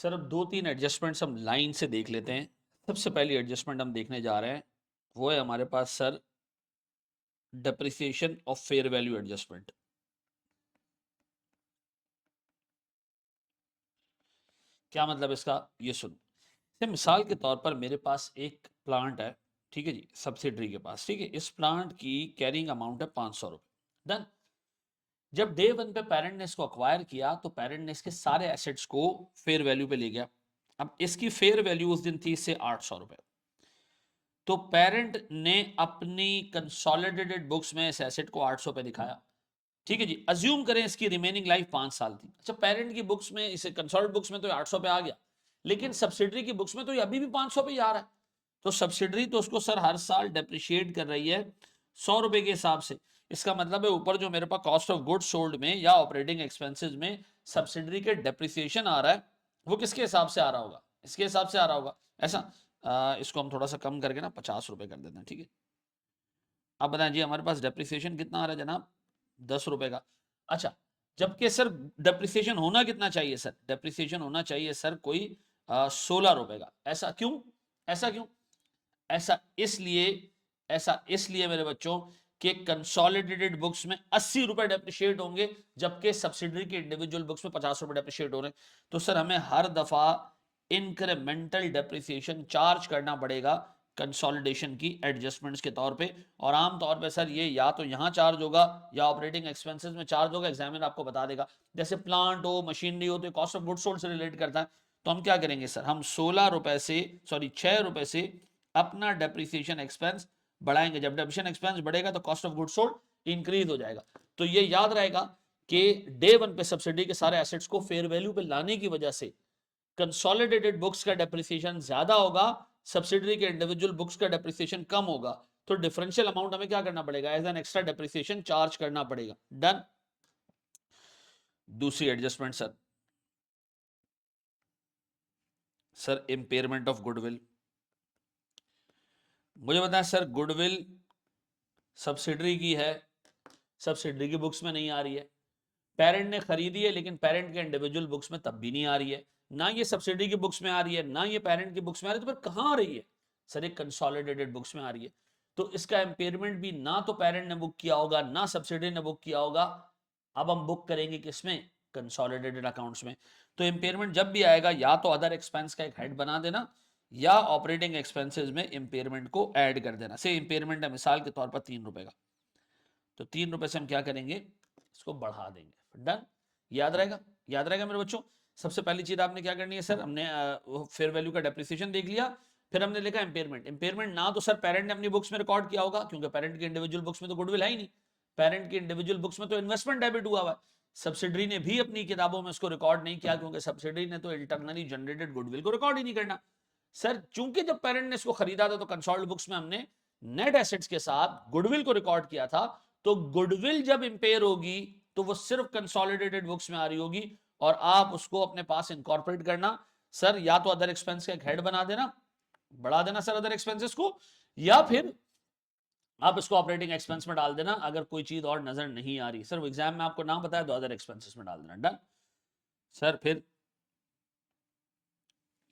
Sir अब दो तीन एडजस्टमेंट्स हम लाइन से देख लेते हैं। सबसे पहली एडजस्टमेंट हम देखने जा रहे हैं वो है हमारे पास sir depreciation of fair value adjustment. क्या मतलब इसका, ये सुन। तो मिसाल के तौर पर मेरे पास एक प्लांट है, ठीक है जी, सब्सिडरी के पास, ठीक है। इस प्लांट की कैरिंग अमाउंट है 500 रुपये। डन। जब डे वन पे पेरेंट ने इसको अक्वायर किया तो पेरेंट ने इसके सारे एसेट्स को फेयर वैल्यू पे ले गया। अब इसकी फेयर वैल्यू उस दिन थी इससे 800 रुपये। तो पेरेंट ने अपनी कंसोलिडेटेड बुक्स में इस एसेट को 800 पे दिखाया, ठीक है जी। अज्यूम करें इसकी रिमेनिंग लाइफ 5 साल थी। अच्छा, पेरेंट की बुक्स में, इसे कंसोलिडेटेड बुक्स में तो 800 पे आ गया, लेकिन सब्सिडरी की बुक्स में तो ये अभी भी 500 पे ही आ रहा है। तो सब्सिडरी तो उसको सर हर साल डेप्रिशिएट कर रही है 100 रुपए के हिसाब से। इसका मतलब है ऊपर जो मेरे पास कॉस्ट ऑफ गुड्स सोल्ड में या ऑपरेटिंग एक्सपेंसेस में सब्सिडरी के डेप्रिसिएशन आ रहा है, वो किसके हिसाब से आ रहा होगा, इसके हिसाब से आ रहा होगा। ऐसा इसको हम थोड़ा सा कम करके ना 50 रुपए कर देते हैं, ठीक है। अब बताएं जी हमारे पास डेप्रिसिएशन कितना आ रहा है जनाब, 10 रुपए का। अच्छा, जबकि सर डेप्रिसिएशन होना कितना चाहिए सर, डेप्रिसिएशन होना चाहिए सर कोई 16 रुपए का। ऐसा क्यों, ऐसा क्यों? ऐसा इसलिए, ऐसा इसलिए मेरे बच्चों कि कंसोलिडेटेड बुक्स में 80 रुपए डेप्रिशिएट होंगे, जबकि सब्सिडरी के इंडिविजुअल बुक्स में 50 रुपए डेप्रिशिएट हो रहे हैं। तो सर हमें हर दफा इंक्रीमेंटल डेप्रिसिएशन चार्ज करना पड़ेगा कंसोलिडेशन की एडजस्टमेंट्स के तौर पे। और आम तौर पे सर ये या तो यहां चार्ज होगा या ऑपरेटिंग एक्सपेंसेस में चार्ज होगा। एग्जामिनर आपको बता देगा, जैसे प्लांट हो, मशीनरी हो, तो कॉस्ट ऑफ गुड्स सोल्ड से रिलेट करता है। तो हम क्या करेंगे सर, हम 16 रुपए से, सॉरी 6 रुपए से अपना डेप्रिसिएशन एक्सपेंस बढ़ाएंगे। जब डेप्रिसिएशन एक्सपेंस बढ़ेगा तो cost of goods sold increase हो जाएगा। तो ये याद रहेगा कि डे वन पे सब्सिडी के सारे एसेट्स को फेयर वैल्यू पे लाने की वजह से कंसोलिडेटेड बुक्स का डेप्रिसिएशन ज्यादा होगा, सब्सिडरी के इंडिविजुअल बुक्स का डेप्रिसिएशन कम होगा। तो डिफरेंशियल अमाउंट हमें क्या करना पड़ेगा, as an extra depreciation charge करना पड़ेगा। डन। दूसरी adjustment sir, sir impairment of goodwill. मुझे बताएं सर, गुडविल सब्सिडरी की है, सब्सिडरी की बुक्स में नहीं आ रही है। पेरेंट ने खरीदी है लेकिन पेरेंट के इंडिविजुअल बुक्स में तब भी नहीं आ रही है। ना ये सब्सिडी की बुक्स में आ रही है, ना ये पेरेंट की बुक्स में आ रही है। तो फिर कहां आ रही है सर, एक कंसोलिडेटेड बुक्स में आ रही है। तो इसका इंपेयरमेंट भी ना तो पेरेंट ने बुक किया होगा ना सब्सिडी ने बुक किया होगा। अब हम बुक करेंगे किसमें, कंसोलिडेटेड अकाउंट्स में। तो इंपेयरमेंट जब भी आएगा या तो अदर एक्सपेंस का एक हेड बना देना या ऑपरेटिंग एक्सपेंसेस में इंपेयरमेंट को ऐड कर देना। से इंपेयरमेंट है मिसाल के तौर पर 3 रुपए का, तो 3 रुपए से हम क्या करेंगे, इसको बढ़ा देंगे। डन। याद रहेगा, याद रहेगा मेरे बच्चों। सबसे पहली चीज आपने क्या करनी है सर, हमने फेयर वैल्यू का डेप्रिसिएशन देख लिया, फिर हमने लिखा इंपेयरमेंट। इंपेयरमेंट ना तो सर पेरेंट ने अपनी बुक्स में रिकॉर्ड किया होगा, क्योंकि पेरेंट की इंडिविजुअल बुक्स में तो गुडविल है ही नहीं। पेरेंट की इंडिविजुअल बुक्स में तो इन्वेस्टमेंट डेबिट हुआ हुआ है। सब्सिडरी ने भी अपनी किताबों में उसको रिकॉर्ड नहीं किया, क्योंकि सब्सिडरी ने तो इंटरनली जनरेटेड गुडविल को रिकॉर्ड ही नहीं करना। सर चूंकि जब पेरेंट ने इसको खरीदा था तो कंसोल्ड बुक्स में हमने नेट एसेट्स के साथ गुडविल को रिकॉर्ड किया था। तो गुडविल जब इंपेयर होगी तो वो सिर्फ कंसोलिडेटेड बुक्स में आ रही होगी, और आप उसको अपने पास इनकॉर्पोरेट करना। सर या तो अदर एक्सपेंस का एक हेड बना देना, बढ़ा देना सर अदर एक्सपेंसेस को, या फिर आप इसको ऑपरेटिंग एक्सपेंस में डाल देना अगर कोई चीज और नजर नहीं आ रही। सर वो एग्जाम में आपको ना बताया तो अदर एक्सपेंसेस में डाल देना। डन। सर फिर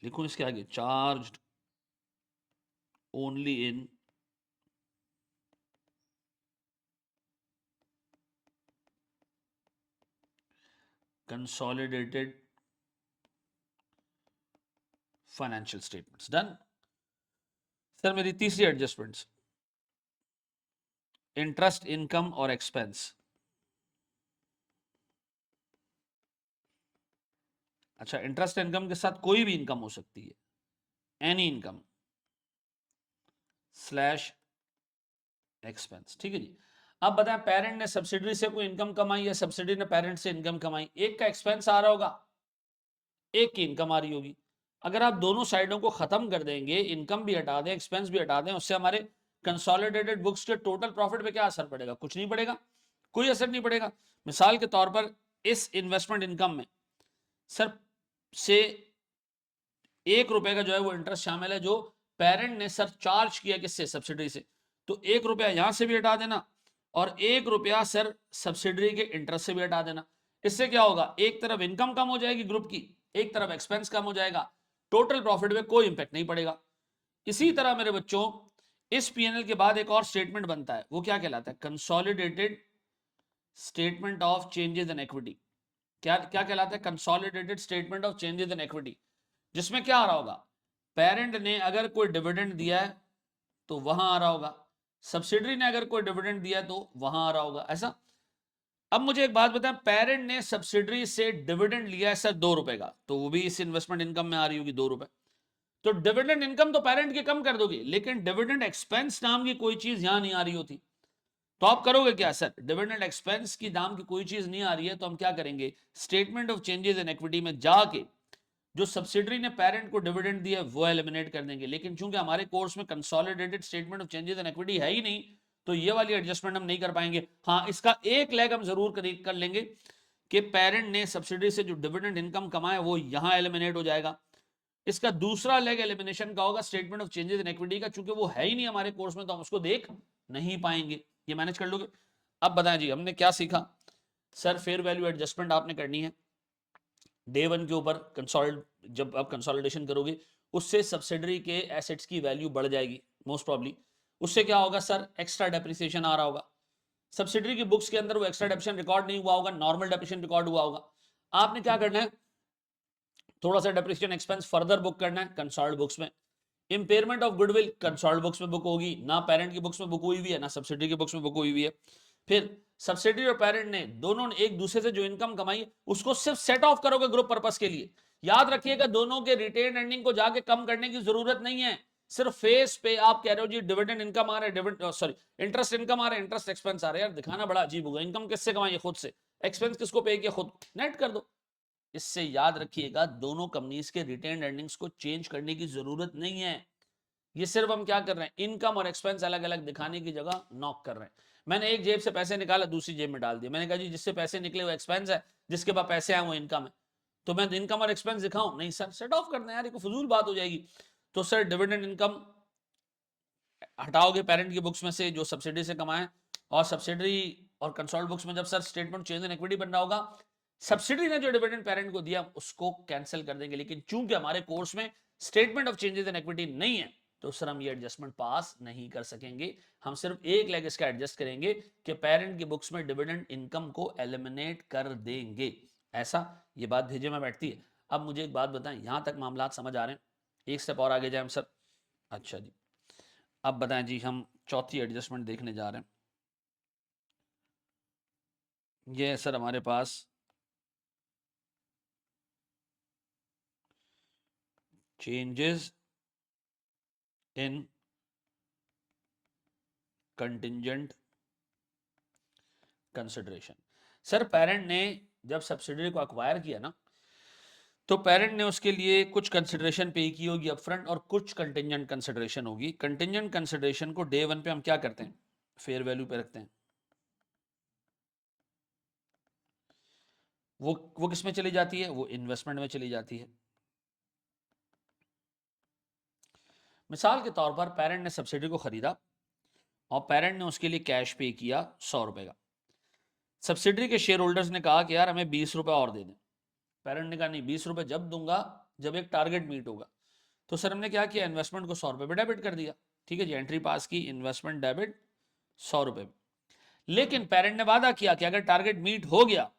लिखूं इसके आगे, charge only in consolidated financial statements. Done. Sir मेरी तीसरी एडजस्टमेंट्स, इंटरेस्ट इनकम और एक्सपेंस। अच्छा, इंटरेस्ट इनकम के साथ कोई भी इनकम हो सकती है, एनी इनकम स्लैश एक्सपेंस, ठीक है जी। अब बताएं, पेरेंट ने सब्सिडरी से कोई इनकम कमाई या सब्सिडी ने पेरेंट से इनकम कमाई, एक का एक्सपेंस आ रहा होगा, एक की इनकम आ रही होगी। अगर आप दोनों साइडों को खत्म कर देंगे, इनकम भी हटा दें एक्सपेंस भी हटा दें, उससे हमारे कंसोलिडेटेड बुक्स के टोटल प्रॉफिट पे क्या असर पड़ेगा, कुछ नहीं पड़ेगा, कोई असर नहीं पड़ेगा। मिसाल के तौर पर इस इन्वेस्टमेंट इनकम में सर से 1 रुपए का जो है वो इंटरेस्ट शामिल है, जो पेरेंट ने सर चार्ज किया किससे, सब्सिडरी से। तो 1 रुपया यहां से भी हटा देना और 1 रुपया सर सब्सिडरी के इंटरेस्ट से भी हटा देना। इससे क्या होगा, एक तरफ इनकम कम हो जाएगी ग्रुप की, एक तरफ एक्सपेंस कम हो जाएगा, टोटल प्रॉफिट में कोई इंपैक्ट नहीं पड़ेगा। इसी तरह मेरे बच्चों इस पीएनएल के बाद एक और स्टेटमेंट बनता है, वो क्या कहलाता है? Consolidated statement of changes in equity. क्या क्या कहलाता है? Consolidated statement of changes in equity, जिसमें क्या आ रहा होगा? पेरेंट ने अगर कोई डिविडेंड दिया है तो वहां आ रहा होगा, सब्सिडरी ने अगर कोई डिविडेंड दिया है तो वहां आ रहा होगा, ऐसा। अब मुझे एक बात बताएं, पेरेंट ने सब्सिडरी से डिविडेंड लिया है सर 2 रुपए का, तो वो भी इस इन्वेस्टमेंट इनकम में आ रही होगी 2 रुपए। तो डिविडेंड इनकम तो पेरेंट की कम कर दोगे, लेकिन डिविडेंड एक्सपेंस नाम की कोई चीज यहां नहीं आ रही होती, तो आप करोगे क्या? सर डिविडेंड एक्सपेंस की नाम की कोई चीज नहीं आ रही है, तो हम क्या करेंगे? Statement of changes in equity में जाके जो सब्सिडरी ने पेरेंट को डिविडेंड दिया वो एलिमिनेट कर देंगे। लेकिन चूंकि हमारे कोर्स में consolidated statement of changes in equity है ही नहीं, तो ये वाली एडजस्टमेंट हम नहीं कर पाएंगे। हाँ, इसका एक लेग हम जरूर कर लेंगे कि पेरेंट ने सब्सिडरी से जो डिविडेंड इनकम कमाए वो यहां एलिमिनेट हो जाएगा। इसका दूसरा लेग एलिमिनेशन का होगा statement of changes in equity का, चूंकि वो है ही नहीं हमारे कोर्स में तो हम उसको देख नहीं पाएंगे। ये मैनेज कर लोगे? अब बताएं जी हमने क्या सीखा? सर फेयर वैल्यू एडजस्टमेंट आपने करनी है डे 1 के ऊपर। जब आप कंसोलिडेशन करोगे उससे सब्सिडरी के एसेट्स की वैल्यू बढ़ जाएगी मोस्ट प्रॉब्ली। उससे क्या होगा सर? एक्स्ट्रा डेप्रिसिएशन आ रहा होगा। सब्सिडरी की बुक्स के अंदर वो एक्स्ट्रा डेप्रिसिएशन रिकॉर्ड नहीं हुआ होगा, नॉर्मल डेप्रिसिएशन रिकॉर्ड हुआ होगा। आपने क्या करना है? थोड़ा सा डेप्रिसिएशन एक्सपेंस फर्दर बुक करना है कंसोल्ड बुक्स में। Impairment of goodwill consoled books में बुक होगी, ना पेरेंट की बुक्स में बुक हुई हुई है ना सब्सिडरी की बुक्स में बुक हुई हुई है। फिर सब्सिडरी और पेरेंट ने दोनों ने एक दूसरे से जो इनकम कमाई उसको सिर्फ सेट ऑफ करोगे ग्रुप पर्पस के लिए। याद रखिएगा दोनों के रिटेन अर्निंग को जाके कम करने की जरूरत नहीं है। सिर्फ फेस पे आप कह रहे हो जी डिविडेंड इनकम आ रहा है, डिविडेंड सॉरी इंटरेस्ट इनकम आ रहा है, इंटरेस्ट एक्सपेंस आ रहा है, यार दिखाना बड़ा अजीब होगा। इनकम किससे कमाई है? खुद से। एक्सपेंस किसको पे किया? खुद। नेट कर दो। इससे याद रखिएगा दोनों कंपनीज के रिटेन अर्निंग्स को चेंज करने की जरूरत नहीं है। ये सिर्फ हम क्या कर रहे हैं? इनकम और एक्सपेंस अलग अलग दिखाने की जगह नॉक कर रहे हैं। मैंने एक जेब से पैसे निकाला दूसरी जेब में डाल दिया, मैंने कहा जी जिससे पैसे निकले वो एक्सपेंस है, जिसके पास पैसे आए वो इनकम है, तो मैं इनकम और एक्सपेंस दिखाऊं? नहीं सर, सेट ऑफ करना है यार, ये फजूल बात हो जाएगी। तो सर डिविडेंड इनकम हटाओगे पेरेंट की बुक्स में से जो सब्सिडी से कमाए, और सब्सिडरी और कंसोल्ड बुक्स में जब sir statement change in equity बन रहा होगा सब्सिडी ने जो डिविडेंड पेरेंट को दिया उसको कैंसिल कर देंगे। लेकिन चूंकि हमारे कोर्स में statement of changes in equity नहीं है तो सर हम ये एडजस्टमेंट पास नहीं कर सकेंगे। हम सिर्फ एक लेग इसका एडजस्ट करेंगे कि पेरेंट की बुक्स में डिविडेंड इनकम को एलिमिनेट कर देंगे। ऐसा ये बात भेजे में बैठती है। अब मुझे एक बात बताएं, यहां तक मामला समझ आ रहे हैं? एक स्टेप और आगे जाए हम सर। अच्छा जी, अब बताएं जी हम चौथी एडजस्टमेंट देखने जा रहे हैं। ये है सर हमारे पास changes in contingent consideration. Sir parent ने जब सब्सिडरी को अक्वायर किया ना तो पेरेंट ने उसके लिए कुछ कंसिडरेशन पे की होगी अपफ्रंट और कुछ कंटिंजेंट कंसिडरेशन होगी। कंटिंजेंट कंसिडरेशन को डे 1 पे हम क्या करते हैं? फेयर वैल्यू पे रखते हैं। वो किस में चली जाती है? वो इन्वेस्टमेंट में चली जाती है। मिसाल के तौर पर पेरेंट ने सब्सिडी को खरीदा और पेरेंट ने उसके लिए कैश पे किया 100 रुपए का। सब्सिडरी के शेयर होल्डर्स ने कहा कि यार हमें 20 रुपए और दे दें। पेरेंट ने कहा नहीं, 20 रुपए जब दूंगा जब एक टारगेट मीट होगा। तो सर हमने क्या किया? इन्वेस्टमेंट को 100 रुपए पे डेबिट कर दिया। ठीक है जी, एंट्री पास की, इन्वेस्टमेंट डेबिट 100 रुपए। लेकिन पेरेंट ने वादा किया कि अगर टारगेट मीट हो गया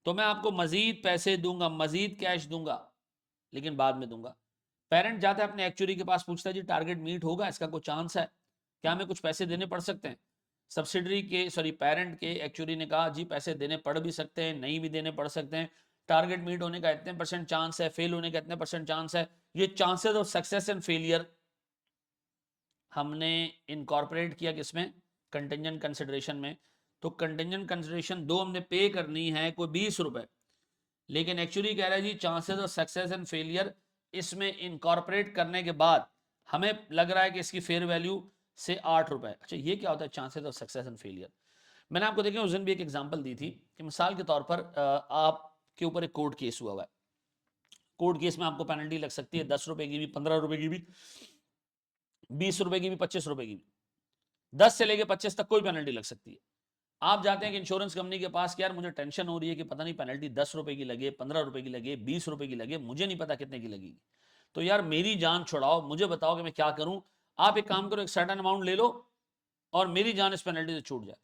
तो मैं आपको मजीद पैसे दूंगा, मजीद कैश दूंगा, लेकिन बाद में दूंगा। पेरेंट जाता है अपने एक्चुअरी के पास, पूछता है जी टारगेट मीट होगा, इसका कोई चांस है क्या? हमें कुछ पैसे देने पड़ सकते हैं? सब्सिडरी के पेरेंट के एक्चुअरी ने कहा जी पैसे देने पड़ भी सकते हैं, नहीं भी देने पड़ सकते हैं। टारगेट मीट होने का इतने % चांस है, फेल होने का इतने % चांस है। ये chances of success and failure हमने इनकॉर्पोरेट किया किसमें? कंटिंजेंट कंसिडरेशन में। तो कंटिंजेंट कंसिडरेशन दो हमने पे करनी है कोई 20 रुपए, लेकिन एक्चुअली कह रहा है जी chances of success and failure इसमें इनकॉर्पोरेट करने के बाद हमें लग रहा है कि इसकी फेयर वैल्यू से 8 रुपए। अच्छा ये क्या होता है chances of success and failure? मैंने आपको देखिए उस दिन भी एक एग्जांपल दी थी कि मिसाल के तौर पर आपके ऊपर एक कोर्ट केस हुआ है। कोर्ट केस में आपको पेनल्टी लग सकती है 10 रुपए की भी, 15 रुपए की भी, 20 रुपए की भी, 25 रुपए की भी। 10 से लेके 25 तक कोई पेनल्टी लग सकती है। आप जाते हैं कि इंश्योरेंस कंपनी के पास कि यार मुझे टेंशन हो रही है कि पता नहीं पेनल्टी 10 रुपए की लगे, 15 रुपए की लगे, 20 रुपए की लगे, मुझे नहीं पता कितने की लगेगी। तो यार मेरी जान छुड़ाओ, मुझे बताओ कि मैं क्या करूं। आप एक काम करो, एक सर्टेन अमाउंट ले लो और मेरी जान इस पेनल्टी से छूट जाए।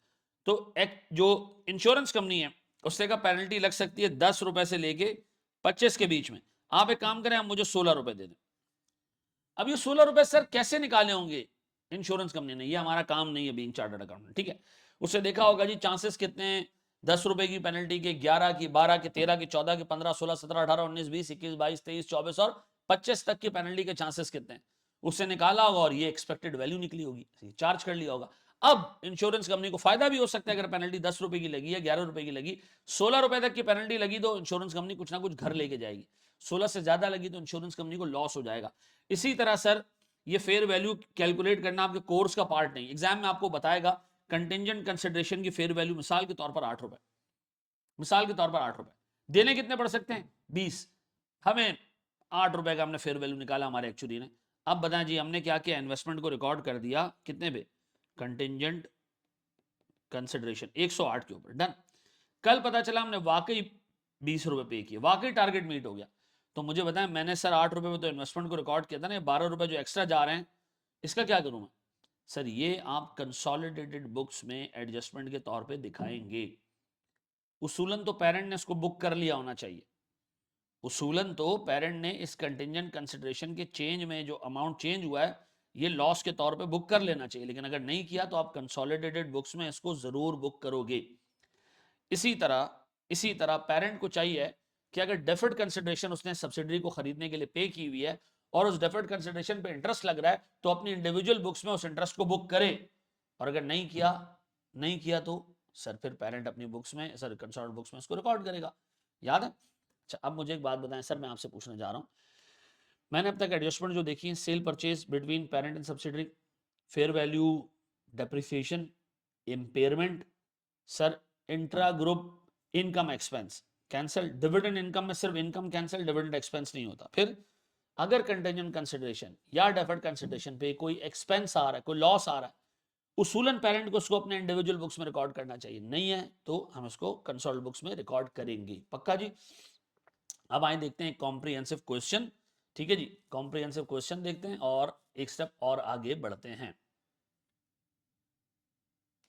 तो एक जो इंश्योरेंस कंपनी है उससे का पेनल्टी लग सकती है 10 रुपए से लेके 25 के बीच में। आप एक काम करें, आप मुझे 16 रुपए दे दें। अब ये 16 रुपए सर कैसे निकाले होंगे इंश्योरेंस कंपनी ने, ये हमारा काम नहीं है बीइंग चार्टर्ड अकाउंटेंट, ठीक है। उससे देखा होगा जी चांसेस कितने हैं 10 रुपए की पेनल्टी के, 11 की, 12 की, 13 की, 14 की, 15, 16, 17, 18, 19, 20, 21, 22, 23, 24 और 25 तक की पेनल्टी के चांसेस कितने हैं उससे निकाला होगा और ये एक्सपेक्टेड वैल्यू निकली होगी, चार्ज कर लिया होगा। अब इंश्योरेंस कंपनी को फायदा भी हो सकता है अगर पेनल्टी 10 रुपए की लगी या 11 रुपए की लगी, 16 रुपए तक की पेनल्टी लगी तो इंश्योरेंस कंपनी कुछ ना कुछ घर लेके जाएगी, 16 से ज्यादा लगी तो इंश्योरेंस कंपनी को लॉस हो जाएगा। इसी तरह सर ये फेयर वैल्यू कैलकुलेट करना आपके कोर्स का पार्ट नहीं, एग्जाम में आपको बताएगा कंटिंजेंट कंसिडरेशन की फेयर वैल्यू मिसाल के तौर पर 8 रुपए, मिसाल के तौर पर 8 रुपए देने कितने पड़ सकते हैं 20, हमें 8 रुपए का हमने फेयर वैल्यू निकाला हमारे एक्चुअली ने। अब बताएं जी हमने क्या किया, इन्वेस्टमेंट को रिकॉर्ड कर दिया कितने पे, कंटिंजेंट कंसिडरेशन 108 के ऊपर, डन। कल पता चला हमने वाकई 20 रुपए पे किए, वाकई टारगेट मीट हो गया। तो मुझे बताएं मैंने सर 8 रुपए में तो इन्वेस्टमेंट को रिकॉर्ड किया था ना, 12 रुपए जो एक्स्ट्रा जा रहे हैं इसका क्या करूं मैं। सर ये आप कंसोलिडेटेड बुक्स में एडजस्टमेंट के तौर पे दिखाएंगे। उसूलन तो पेरेंट ने इसको बुक कर लिया होना चाहिए, उसूलन तो पेरेंट ने इस कंटिंजेंट कंसिडरेशन के चेंज में जो अमाउंट चेंज हुआ है ये लॉस के तौर पे बुक कर लेना चाहिए, लेकिन अगर नहीं किया तो आप कंसोलिडेटेड बुक्स में इसको जरूर बुक करोगे। इसी तरह पेरेंट को चाहिए कि अगर डेफर्ड कंसिडरेशन उसने सब्सिडरी को खरीदने के लिए पे की हुई है और उस डेफर्ड कंसिडरेशन पे इंटरेस्ट लग रहा है तो अपनी इंडिविजुअल बुक्स में उस इंटरेस्ट को बुक करे, और अगर नहीं किया तो सर फिर पेरेंट अपनी बुक्स में, सर कंसोलिडेटेड बुक्स में इसको रिकॉर्ड करेगा। याद है। अच्छा अब मुझे एक बात बताएं सर, मैं आपसे पूछने जा रहा हूं, मैंने अब तक एडजस्टमेंट जो देखी है cell purchase between parent and subsidiary, fair value, depreciation, impairment, sir intra group income expense cancel, dividend income में सिर्फ इनकम कैंसिल, डिविडेंड एक्सपेंस नहीं होता। फिर अगर कंटेंजेंट कंसिडरेशन या डेफर्ड कंसिडरेशन पे कोई एक्सपेंस आ रहा है, कोई लॉस आ रहा है, उसूलन पेरेंट को उसको अपने इंडिविजुअल बुक्स में रिकॉर्ड करना चाहिए, नहीं है तो हम इसको कंसोलिडेटेड बुक्स में रिकॉर्ड करेंगे, पक्का जी। अब आए देखते हैं कॉम्प्रिहेंसिव क्वेश्चन, ठीक है जी, कॉम्प्रिहेंसिव क्वेश्चन देखते हैं और एक स्टेप और आगे बढ़ते हैं।